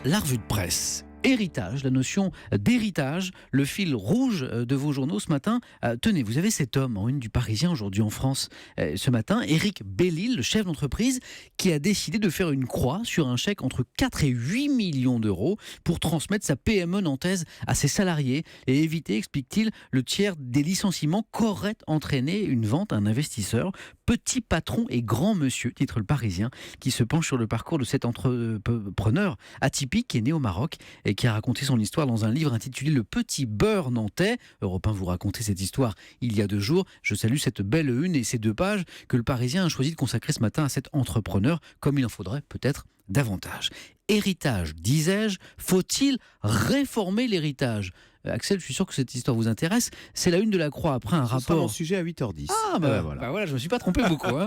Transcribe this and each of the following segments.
La revue de presse. Héritage, la notion d'héritage, le fil rouge de vos journaux ce matin. Tenez, vous avez cet homme en une du Parisien aujourd'hui en France. Ce matin, Éric Bellil, le chef d'entreprise, qui a décidé de faire une croix sur un chèque entre 4 et 8 millions d'euros pour transmettre sa PME nantaise à ses salariés et éviter, explique-t-il, le tiers des licenciements qu'aurait entraîné une vente à un investisseur. Petit patron et grand monsieur, titre le Parisien, qui se penche sur le parcours de cet entrepreneur atypique qui est né au Maroc et qui a raconté son histoire dans un livre intitulé Le Petit Beurre Nantais. Europe 1 vous racontait cette histoire il y a 2 jours. Je salue cette belle une et ces 2 pages que le Parisien a choisi de consacrer ce matin à cet entrepreneur, comme il en faudrait peut-être davantage. Héritage, disais-je, faut-il réformer l'héritage ? Axel, je suis sûr que cette histoire vous intéresse. C'est la une de la Croix après un rapport. Ce sera mon sujet à 8h10. Voilà, je ne me suis pas trompé beaucoup.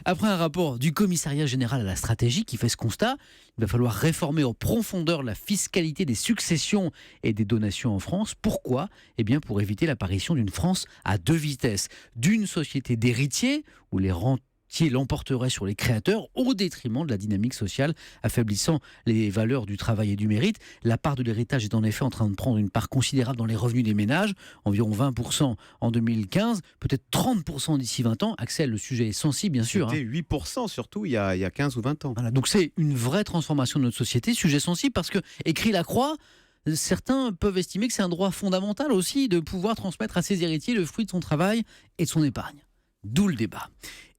Après un rapport du Commissariat général à la stratégie qui fait ce constat, il va falloir réformer en profondeur la fiscalité des successions et des donations en France. Pourquoi ? Eh bien, pour éviter l'apparition d'une France à 2 vitesses. D'une société d'héritiers où les rentiers l'emporterait sur les créateurs au détriment de la dynamique sociale, affaiblissant les valeurs du travail et du mérite. La part de l'héritage est en effet en train de prendre une part considérable dans les revenus des ménages, environ 20% en 2015, peut-être 30% d'ici 20 ans. Axel, le sujet est sensible, bien sûr. C'était 8% surtout il y a 15 ou 20 ans. Voilà, donc c'est une vraie transformation de notre société, sujet sensible parce que, écrit la Croix, certains peuvent estimer que c'est un droit fondamental aussi de pouvoir transmettre à ses héritiers le fruit de son travail et de son épargne. D'où le débat.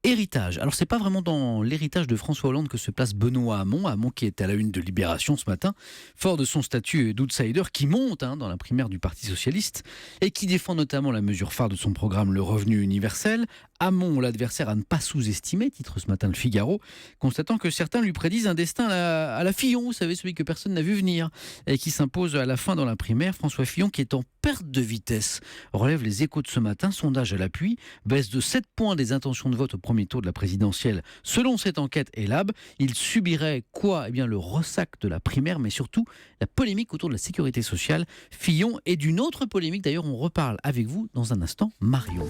Héritage. Alors, c'est pas vraiment dans l'héritage de François Hollande que se place Benoît Hamon. Hamon qui est à la une de Libération ce matin, fort de son statut d'outsider qui monte dans la primaire du Parti Socialiste et qui défend notamment la mesure phare de son programme, le revenu universel. Hamon, l'adversaire à ne pas sous-estimer, titre ce matin le Figaro, constatant que certains lui prédisent un destin à la Fillon, vous savez, celui que personne n'a vu venir, et qui s'impose à la fin dans la primaire. François Fillon, qui est en perte de vitesse, relève les Échos de ce matin, sondage à l'appui, baisse de 7 points des intentions de vote au premier tour de la présidentielle. Selon cette enquête Elab, il subirait quoi ? Eh bien, le ressac de la primaire, mais surtout la polémique autour de la sécurité sociale. Fillon et d'une autre polémique, d'ailleurs, on reparle avec vous dans un instant, Marion.